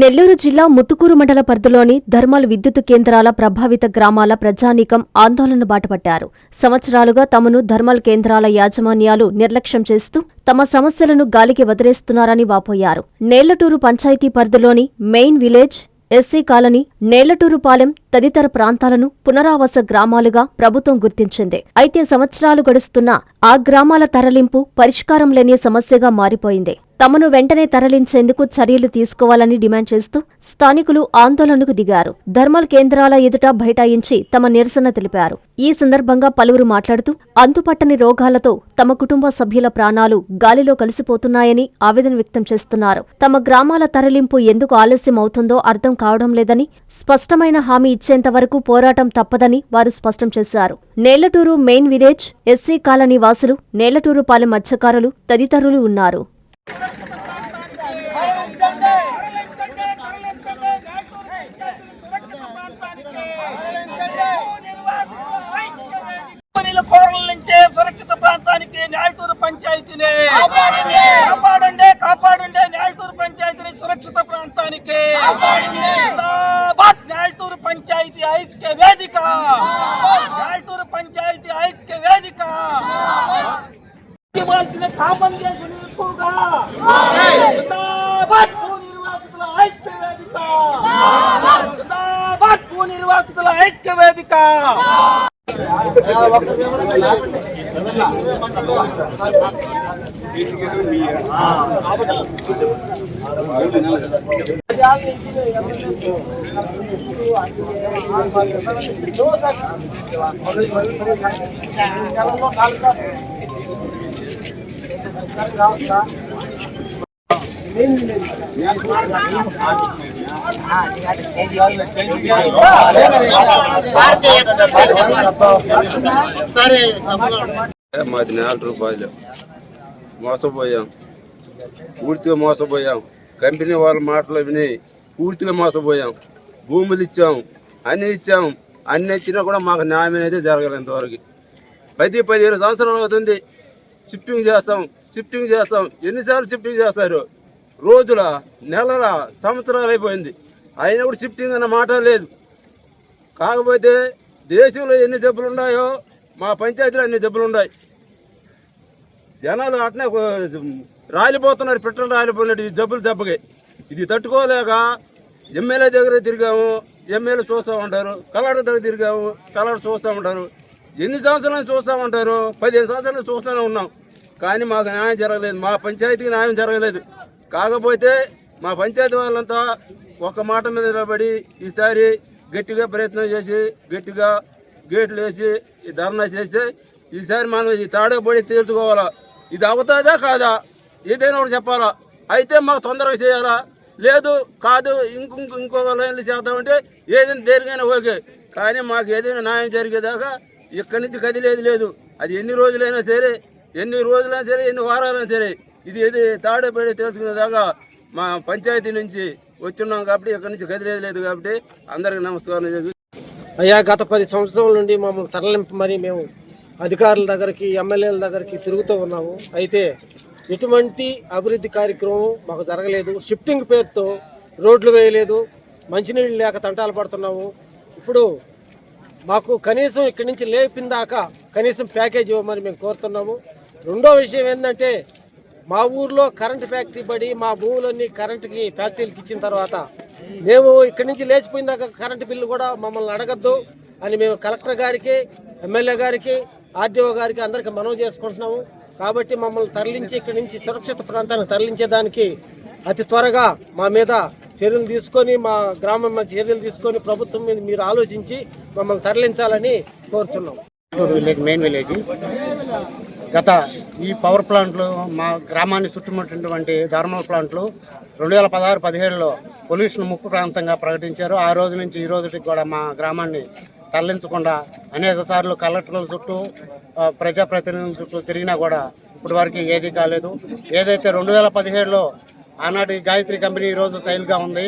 నెల్లూరు జిల్లా ముత్తుకూరు మండల పరిధిలోని థర్మల్ విద్యుత్ కేంద్రాల ప్రభావిత గ్రామాల ప్రజానీకం ఆందోళన బాటపట్టారు. సంవత్సరాలుగా తమను థర్మల్ కేంద్రాల యాజమాన్యాలు నిర్లక్ష్యం చేస్తూ తమ సమస్యలను గాలికి వదిలేస్తున్నారని వాపోయారు. నేలటూరు పంచాయతీ పరిధిలోని మెయిన్ విలేజ్, ఎస్సీ కాలనీ, నేలటూరుపాలెం తదితర ప్రాంతాలను పునరావాస గ్రామాలుగా ప్రభుత్వం గుర్తించింది. అయితే సంవత్సరాలు గడుస్తున్నా ఆ గ్రామాల తరలింపు పరిష్కారం లేని సమస్యగా మారిపోయింది. తమను వెంటనే తరలించేందుకు చర్యలు తీసుకోవాలని డిమాండ్ చేస్తూ స్థానికులు ఆందోళనకు దిగారు. థర్మల్ కేంద్రాల ఎదుట బైఠాయించి తమ నిరసన తెలిపారు. ఈ సందర్భంగా పలువురు మాట్లాడుతూ అంతుపట్టని రోగాలతో తమ కుటుంబ సభ్యుల ప్రాణాలు గాలిలో కలిసిపోతున్నాయని ఆవేదన వ్యక్తం చేస్తున్నారు. తమ గ్రామాల తరలింపు ఎందుకు ఆలస్యం అవుతుందో అర్థం కావడం లేదని, స్పష్టమైన హామీ ఇచ్చేంత వరకు పోరాటం తప్పదని వారు స్పష్టం చేశారు. Nelaturu main village, SC colony వాసులు, నేలటూరుపాలెం మత్స్యకారులు తదితరులు ఉన్నారు. సురక్షిత ప్రాంతానికి నేలటూరు పంచాయతీని కాపాడండి, కాపాడండి. నేలటూరు పంచాయతీని సురక్షిత ప్రాంతానికి నేలటూరు పంచాయతీ ఐక్య వేదిక, నేలటూరు పంచాయతీ ఐక్య వేదిక. ఇవ్వాల్సిన కాంపన్సేషన్ ఎక్కువగా నిర్వాసితుల ఐక్య వేదిక, నిర్వాసితుల ఐక్య వేదిక. మాది ₹4 మోసపోయాం, పూర్తిగా మోసపోయాం. కంపెనీ వాళ్ళ మాటలు విని పూర్తిగా మోసపోయాం. భూములు ఇచ్చాం, అన్ని ఇచ్చాం. అన్ని ఇచ్చినా కూడా మాకు న్యాయం అనేది జరగలేదు ఇంతవరకు. 15 సంవత్సరాలు అవుతుంది. షిఫ్టింగ్ చేస్తాం. ఎన్నిసార్లు షిఫ్టింగ్ చేస్తారు? రోజుల, నెలల, సంవత్సరాలు అయిపోయింది. అయినా కూడా షిఫ్టింగ్ అన్న మాట లేదు. కాకపోతే దేశంలో ఎన్ని జబ్బులు ఉన్నాయో మా పంచాయతీలో అన్ని జబ్బులు ఉన్నాయి. జనాలు అట్నే రాలిపోతున్నారు, పెట్రోల్ రాలిపోయినట్టు ఈ జబ్బులు దెబ్బకి. ఇది తట్టుకోలేక ఎమ్మెల్యే దగ్గర తిరిగాము, ఎమ్మెల్యే చూస్తూ ఉంటారు. కలెక్టర్ దగ్గర తిరిగాము, కలెక్టర్ చూస్తూ ఉంటారు. ఎన్ని సంవత్సరాలు చూస్తూ ఉంటారు? 15 సంవత్సరాలు చూస్తూనే ఉన్నాం. కానీ మాకు న్యాయం జరగలేదు, మా పంచాయతీకి న్యాయం జరగలేదు. కాకపోతే మా పంచాయతీ వాళ్ళంతా ఒక మాట మీద నిలబడి ఈసారి గట్టిగా ప్రయత్నం చేసి గట్టిగా గేట్లు వేసి ధర్నా చేస్తే ఈసారి మనం ఈ తాడపడి తేల్చుకోవాలా. ఇది అవుతుందా కాదా ఏదైనా ఒకటి చెప్పాలా. అయితే మాకు తొందరగా చేయాలా, లేదు కాదు ఇంకో లైన్లు చేద్దామంటే ఏదైనా దేనికైనా ఓకే. కానీ మాకు ఏదైనా న్యాయం జరిగేదాకా ఇక్కడి నుంచి కదిలేదు లేదు. అది ఎన్ని రోజులైనా సరే, ఎన్ని వారాలైనా సరే ఇది తాడపడి తెలుసుకునేదాకా మా పంచాయతీ నుంచి వచ్చున్నాం కాబట్టి ఇక్కడి నుంచి కదిలేదు లేదు. కాబట్టి అందరికీ నమస్కారం. అయ్యా, గత 10 సంవత్సరాల నుండి మమ్మల్ని తరలింపు మరి మేము అధికారుల దగ్గరికి, ఎమ్మెల్యేల దగ్గరికి తిరుగుతూ ఉన్నాము. అయితే ఎటువంటి అభివృద్ధి కార్యక్రమం మాకు జరగలేదు. షిఫ్టింగ్ పేరుతో రోడ్లు వేయలేదు, మంచినీళ్ళు లేక తంటాలు పడుతున్నాము. ఇప్పుడు మాకు కనీసం ఇక్కడి నుంచి లేపిందాకా కనీసం ప్యాకేజ్ ఇవ్వమని మేము కోరుతున్నాము. రెండో విషయం ఏంటంటే, మా ఊర్లో కరెంటు ఫ్యాక్టరీ పడి మా భూములన్నీ కరెంటుకి ఫ్యాక్టరీలకు ఇచ్చిన తర్వాత మేము ఇక్కడి నుంచి లేచిపోయిందాక కరెంటు బిల్లు కూడా మమ్మల్ని అడగద్దు అని మేము కలెక్టర్ గారికి, ఎమ్మెల్యే గారికి, ఆర్డీఓ గారికి అందరికీ మనవి చేసుకుంటున్నాము. కాబట్టి మమ్మల్ని తరలించి ఇక్కడి నుంచి సురక్షిత ప్రాంతానికి తరలించేదానికి అతి త్వరగా మా మీద చర్యలు తీసుకొని, మా గ్రామం మీద చర్యలు తీసుకొని ప్రభుత్వం మీద మీరు ఆలోచించి మమ్మల్ని తరలించాలని కోరుతున్నాం. మెయిన్ విలేజ్ గత ఈ పవర్ ప్లాంట్లు మా గ్రామాన్ని చుట్టుముట్టినటువంటి థర్మల్ ప్లాంట్లు 2016-17లో పొల్యూషన్ ముక్కు ప్రాంతంగా ప్రకటించారు. ఆ రోజు నుంచి ఈ రోజుకి కూడా మా గ్రామాన్ని తరలించకుండా అనేక సార్లు కలెక్టర్ల చుట్టూ, ప్రజాప్రతినిధుల చుట్టూ తిరిగినా కూడా ఇప్పటి వరకు ఏది కాలేదు. ఏదైతే 2017లో ఆనాటి గాయత్రి కంపెనీ ఈరోజు సైల్గా ఉంది.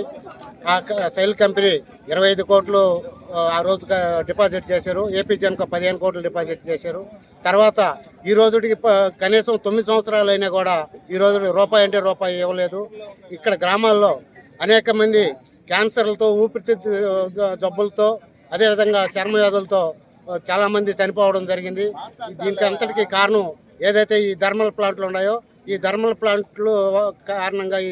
ఆ సైల్ కంపెనీ 25 కోట్లు ఆ రోజు డిపాజిట్ చేశారు. ఏపీ జన్కు 15 కోట్లు డిపాజిట్ చేశారు. తర్వాత ఈ రోజుకి కనీసం 9 సంవత్సరాలు అయినా కూడా ఈ రోజు రూపాయి అంటే రూపాయి ఇవ్వలేదు. ఇక్కడ గ్రామాల్లో అనేక మంది క్యాన్సర్లతో, ఊపిరితిత్తు జబ్బులతో, అదేవిధంగా చర్మ వ్యాధులతో చాలామంది చనిపోవడం జరిగింది. దీనికి అంతటికీ కారణం ఏదైతే ఈ థర్మల్ ప్లాంట్లు ఉన్నాయో, ఈ థర్మల్ ప్లాంట్లు కారణంగా ఈ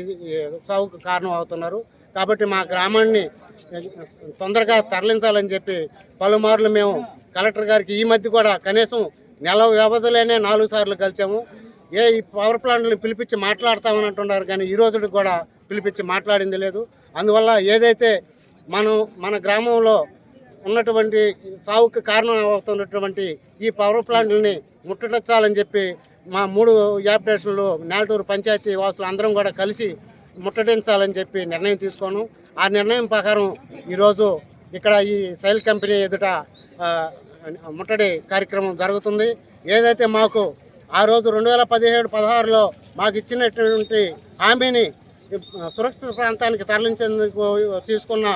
సాగుకు కారణం అవుతున్నారు. కాబట్టి మా గ్రామాన్ని తొందరగా తరలించాలని చెప్పి పలుమార్లు మేము కలెక్టర్ గారికి ఈ మధ్య కూడా కనీసం నెల వ్యవధిలోనే 4 సార్లు కలిసాము. ఈ పవర్ ప్లాంట్లను పిలిపించి మాట్లాడతామని అంటున్నారు, కానీ ఈ రోజుకి కూడా పిలిపించి మాట్లాడింది లేదు. అందువల్ల ఏదైతే మన గ్రామంలో ఉన్నటువంటి సాగుకు కారణం అవుతున్నటువంటి ఈ పవర్ ప్లాంట్లని ముట్టడించాలని చెప్పి మా 3 యాప్టేషన్లు నేలటూరు పంచాయతీ వాసులు అందరం కూడా కలిసి ముట్టడించాలని చెప్పి నిర్ణయం తీసుకున్నాం. ఆ నిర్ణయం ప్రకారం ఈరోజు ఇక్కడ ఈ సైల్ కంపెనీ ఎదుట ముట్టడి కార్యక్రమం జరుగుతుంది. ఏదైతే మాకు ఆ రోజు 2017-16లో మాకు ఇచ్చినటువంటి హామీని సురక్షిత ప్రాంతానికి తరలించేందుకు తీసుకున్న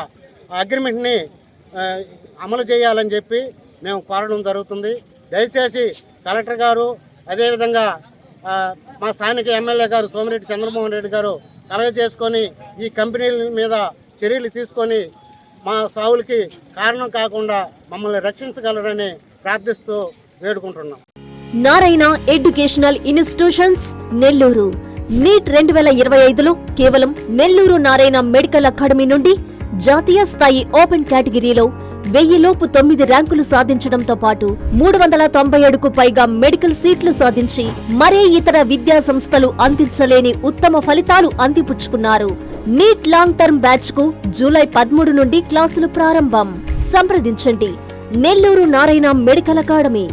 అగ్రిమెంట్ని అమలు చేయాలని చెప్పి మేము కోరడం జరుగుతుంది. దయచేసి కలెక్టర్ గారు, అదేవిధంగా మా స్థానిక ఎమ్మెల్యే గారు సోమిరెడ్డి చంద్రమోహన్ రెడ్డి గారు కలగజేసుకొని ఈ కంపెనీల మీద చర్యలు తీసుకొని మా సాగులకి కారణం కాకుండా మమ్మల్ని రక్షించగలరని ప్రార్థిస్తూ వేడుకుంటున్నాం. Narayana educational institutions Nellore. NEET 2025లో కేవలం నెల్లూరు నారాయణ మెడికల్ అకాడమీ నుండి జాతీయ స్థాయి ఓపెన్ కేటగిరీలో 1000 లోపు 9 ర్యాంకులు సాధించడంతో పాటు 397కు పైగా మెడికల్ సీట్లు సాధించి మరే ఇతర విద్యా సంస్థలు అందించలేని ఉత్తమ ఫలితాలు అందిపుచ్చుకున్నారు. నీట్ లాంగ్ టర్మ్ బ్యాచ్ కు జూలై 13 నుండి క్లాసులు ప్రారంభం. సంప్రదించండి నెల్లూరు నారాయణ మెడికల్ అకాడమీ.